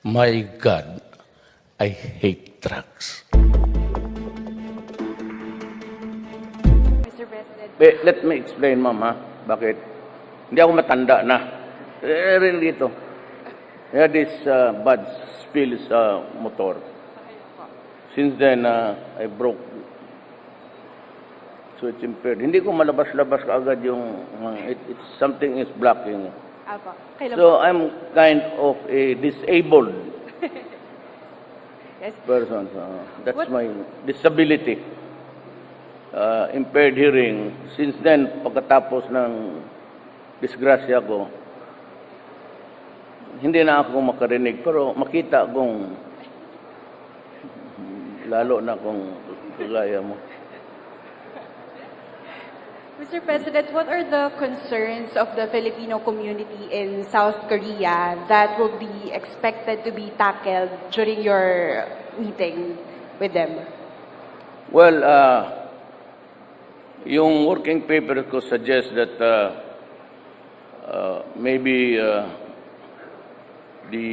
My God, I hate drugs. Mr. President. Let me explain, ma'am, ha? Bakit? Hindi ako matanda na. Rin dito. I had this bad spill sa motor. Since then, I broke. So it's impaired. Hindi ko malabas-labas kaagad yung, it's something is blocking. Apa. Kailan So po? I'm kind of a disabled Yes. person. So that's What- my disability. Impaired hearing. Since then, pagkatapos ng disgrasya ko, hindi na ako makarinig. Pero makita kung lalo na kung kagaya mo. Mr. President, what are the concerns of the Filipino community in South Korea that will be expected to be tackled during your meeting with them? Well, yung working paper ko suggests that maybe the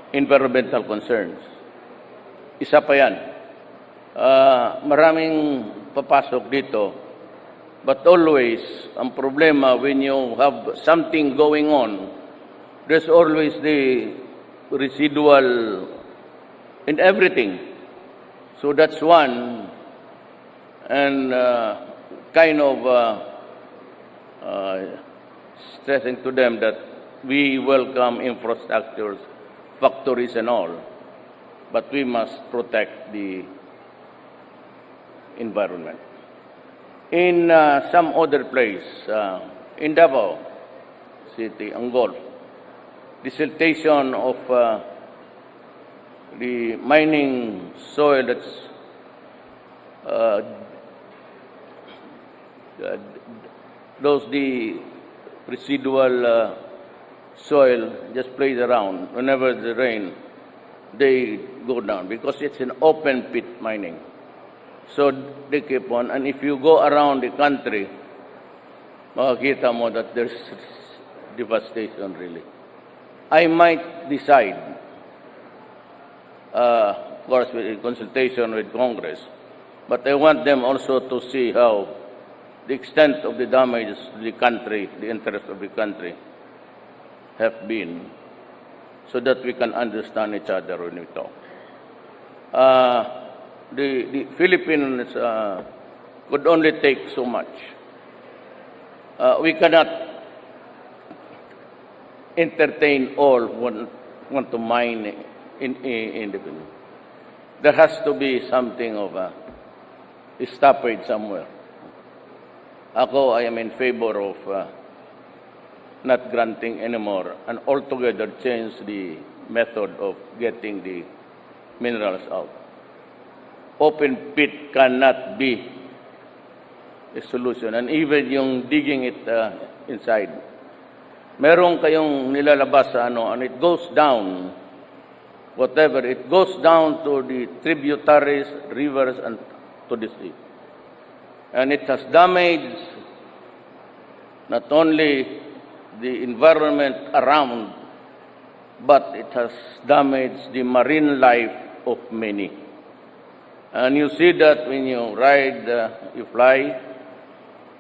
environmental concerns. Isa pa yan. Maraming papasok dito. But always, ang problema when you have something going on, there's always the residual in everything. So that's one. And kind of stressing to them that we welcome infrastructures, factories and all, but we must protect the environment. In some other place, in Davao City, Angol, the siltation of the mining soil that's the residual soil just plays around. Whenever the rain, they go down because it's an open pit mining. So they keep on, and if you go around the country, makikita mo that there's devastation really. I might decide, of course, with consultation with Congress, but I want them also to see how the extent of the damage to the country, the interest of the country, have been, so that we can understand each other when we talk. The Philippines could only take so much. We cannot entertain all who want to mine in the Philippines. There has to be something of a stoppage somewhere. Ako, I am in favor of not granting anymore and altogether change the method of getting the minerals out. Open pit cannot be a solution. And even yung digging it inside. Meron kayong nilalabas sa ano, and it goes down, whatever, it goes down to the tributaries, rivers, and to the sea. And it has damaged not only the environment around, but it has damaged the marine life of many. And you see that when you ride, you fly,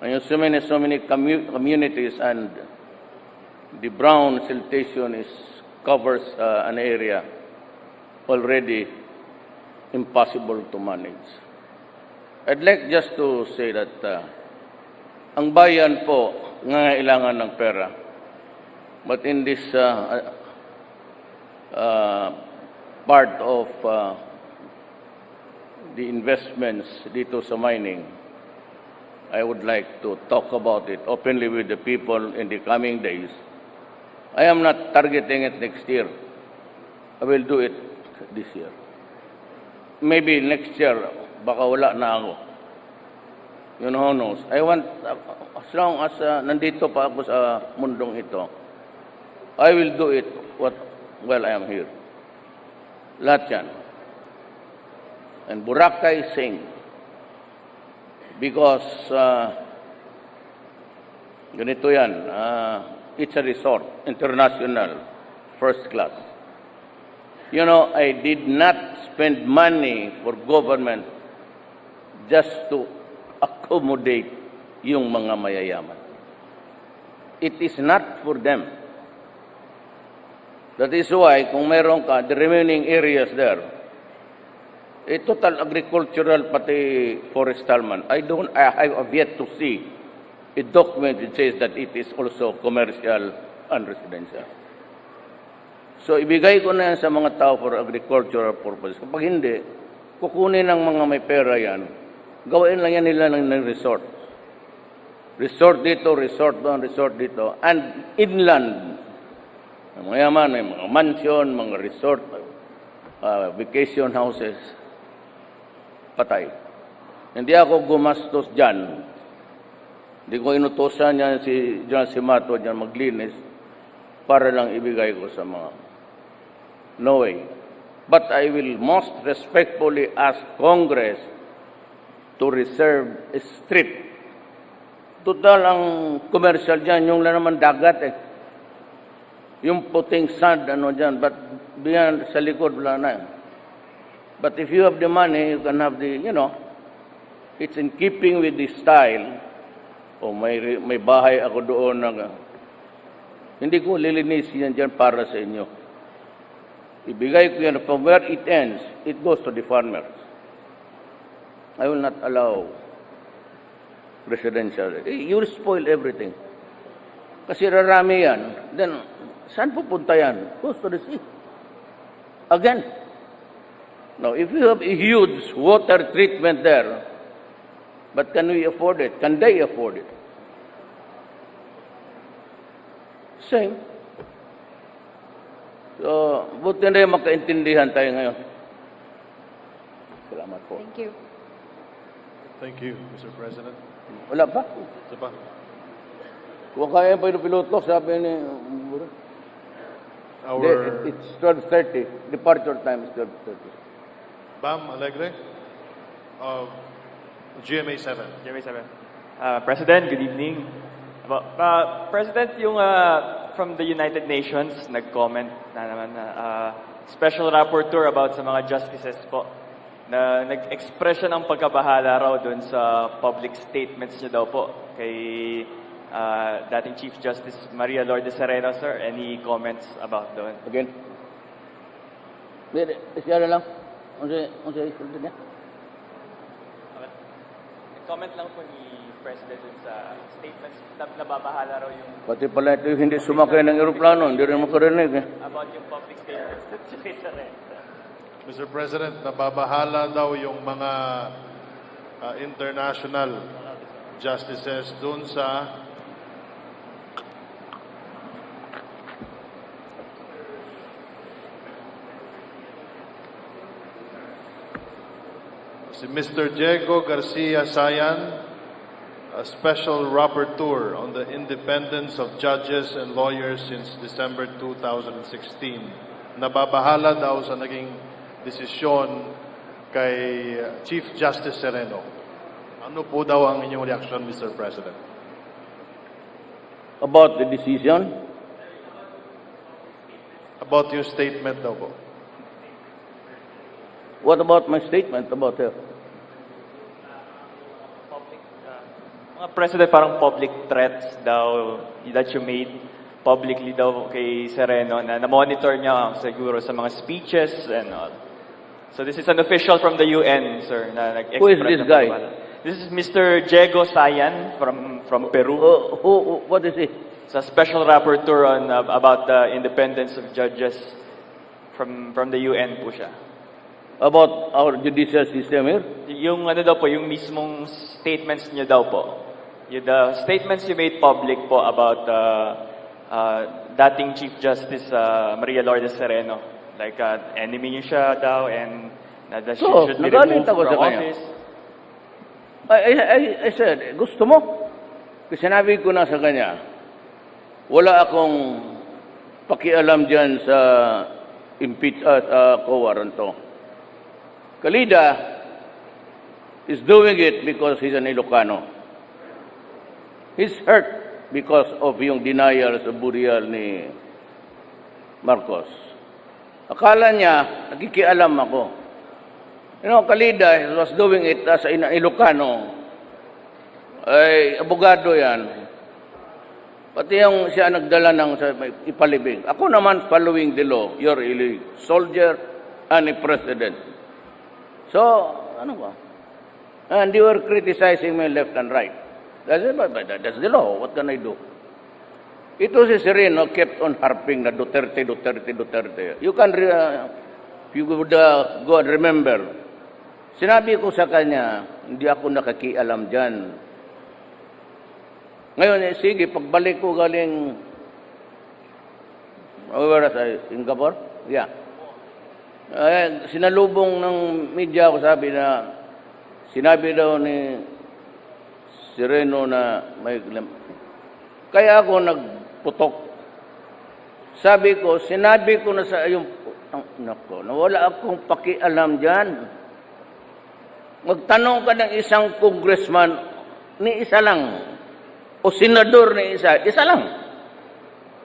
and you see so many communities, and the brown siltation covers an area already impossible to manage. I'd like just to say that ang bayan po nangailangan ng pera, but in this part of the investments dito sa mining, I would like to talk about it openly with the people in the coming days. I am not targeting it next year. I will do it this year. Maybe next year, baka wala na ako. You know, who knows? I want, as long as nandito pa ako sa mundong ito, I will do it while I am here. Lahat yan. And Boracay sing because ganito yan, it's a resort, international, first class. You know, I did not spend money for government just to accommodate yung mga mayayaman. It is not for them. That is why, kung meron ka, the remaining areas there, total agricultural pati forestal man, I have yet to see a document that says that it is also commercial and residential. So, ibigay ko na yan sa mga tao for agricultural purposes. Kapag hindi, kukunin ng mga may pera yan, gawin lang yan nila ng resort. Resort dito, resort doon, resort dito. And inland, mga yaman, may mga mansion, mga resort, vacation houses, patay. Hindi ako gumastos dyan. Hindi ko inutosan yan si John Simato dyan maglinis para lang ibigay ko sa mga. No way. But I will most respectfully ask Congress to reserve a strip. Total ang commercial dyan, yung lang naman dagat eh. Yung puting sand, ano dyan, but beyond sa likod, wala na. But if you have the money, you can have the, you know, it's in keeping with the style. O may bahay ako doon na, hindi ko lilinis yan dyan para sa inyo. Ibigay ko yan, from where it ends, it goes to the farmers. I will not allow residential. You will spoil everything. Kasi rarami yan. Then, saan pupunta yan? Goes to the sea. Again. Now, if you have a huge water treatment there, but can we afford it? Can they afford it? Same. So, buti na yung magkaintindihan tayo ngayon. Salamat po. Thank you. Thank you, Mr. President. Wala pa? Isa pa. Kung kaya pa yung piloto, sabi ni... It's 12:30. Departure time is 12:30. Bam Alegre of GMA 7. GMA 7. President, good evening. President, yung from the United Nations, nag-comment na naman na special rapporteur about sa mga justices po na nag-express siya ng pagkabahala raw doon sa public statements niya daw po kay dating Chief Justice Maria Lourdes Sereno, sir. Any comments about doon? Again? Siya na lang. Ano siya isulti niya? Comment lang po ni President dun sa statements na nababahala raw yung Pati pala ito yung hindi sumakay ng aeroplano, hindi rin makarinig eh. about yung public statements dun sa Sereno. Mr. President, nababahala daw yung mga international justices dun sa si Mr. Diego Garcia Sayan, a special rapporteur on the independence of judges and lawyers since December 2016. Nababahala daw sa naging desisyon kay Chief Justice Sereno. Ano po daw ang inyong reaction, Mr. President? About the decision? About your statement daw po. What about my statement about her? Mga President, parang public threats daw that you made publicly daw kay Sereno na na-monitor niya siguro sa mga speeches and all. So this is an official from the UN, sir, na nag-express. Who is this guy? This is Mr. Diego Sayan from Peru. What is he? Sa special rapporteur on about the independence of judges from the UN po siya. About our judicial system here? Yung ano daw po, yung mismong statements niya daw po. The statements you made public po about dating Chief Justice Maria Lourdes Sereno. Like, enemy niyo siya daw and that she should be removed from office. I said, gusto mo? Kasi sinabi ko na sa kanya, wala akong pakialam dyan sa co-warranto. Kalida is doing it because he's an Ilocano. He's hurt because of yung denial sa burial ni Marcos. Akala niya, nakikialam ako. You know, Kalida was doing it as in Ilocano. Ay, abogado yan. Pati yung siya nagdala ng ipalibing. Ako naman following the law. You're a soldier and a president. So, ano ba? And they were criticizing me left and right. That's the law. What can I do? Ito si Sereno kept on harping na Duterte, Duterte, Duterte. You can, if you would go and remember, sinabi ko sa kanya, hindi ako nakakialam dyan. Ngayon, sige, pagbalik ko galing, where was I? Singapore? Yeah. Sinalubong ng media ko, sinabi daw ni Sereno na may, kaya ako nagputok. Sabi ko, sinabi ko na sa iyong, nako, nawala akong pakialam dyan. Magtanong ka ng isang congressman, ni isa lang. O senador na isa lang.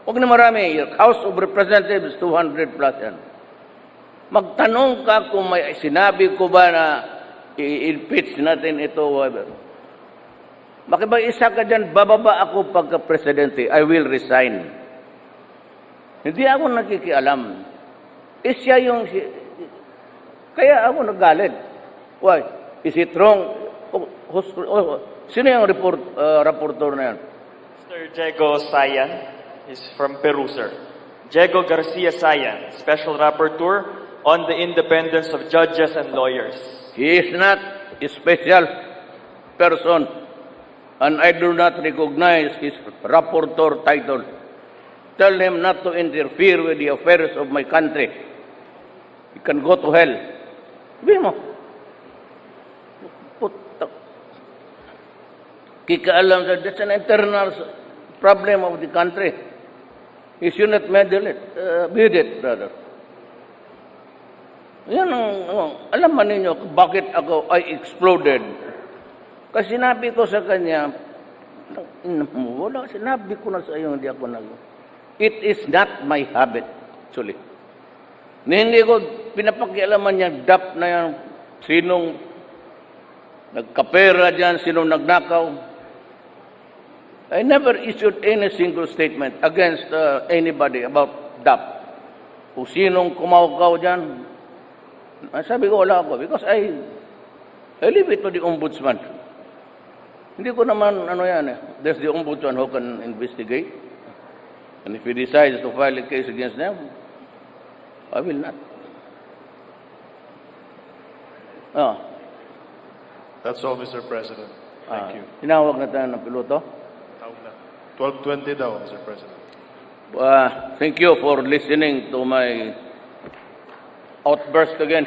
Huwag na marami. House of Representatives, 200 plus yan. Magtanong ka kung may sinabi ko ba na i-impeach natin ito. Makipag-isa ka dyan, bababa ako pagka-presidente. I will resign. Hindi ako nakikialam. Siya yung... Kaya ako nagalit. Why? Is it wrong? Sino yung rapporteur na yan? Mr. Diego Sayan is from Peru, sir. Diego Garcia Sayan, Special Rapporteur on the independence of judges and lawyers. He is not a special person, and I do not recognize his rapporteur title. Tell him not to interfere with the affairs of my country. He can go to hell. Sabi mo, kikaalam sa, that's an internal problem of the country. He should not meddle it, with it, brother. Yan ang, alam man ninyo, bakit I exploded. Kasi sinabi ko sa kanya, wala, sinabi ko na sa iyo, hindi ako It is not my habit, actually. Hindi ko pinapakialaman niya, dap na yan, sinong nagkapera dyan, sinong nagnakaw. I never issued any single statement against anybody about DAP. Kung sinong kumaukaw dyan, sabi ko, wala ako. Because I leave it to the ombudsman. Hindi ko naman, there's the ombudsman who can investigate. And if he decides to file a case against them, I will not. That's all, Mr. President. Thank you. Tinawag na tayo ng piloto. Tawag na. 12:20 daw, Mr. President. Thank you for listening to my outburst again.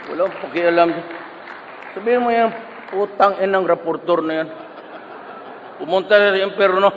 Walang pakialam. Sabihin mo yan, putang inang rapporteur na yan. Pumunta sa impyerno.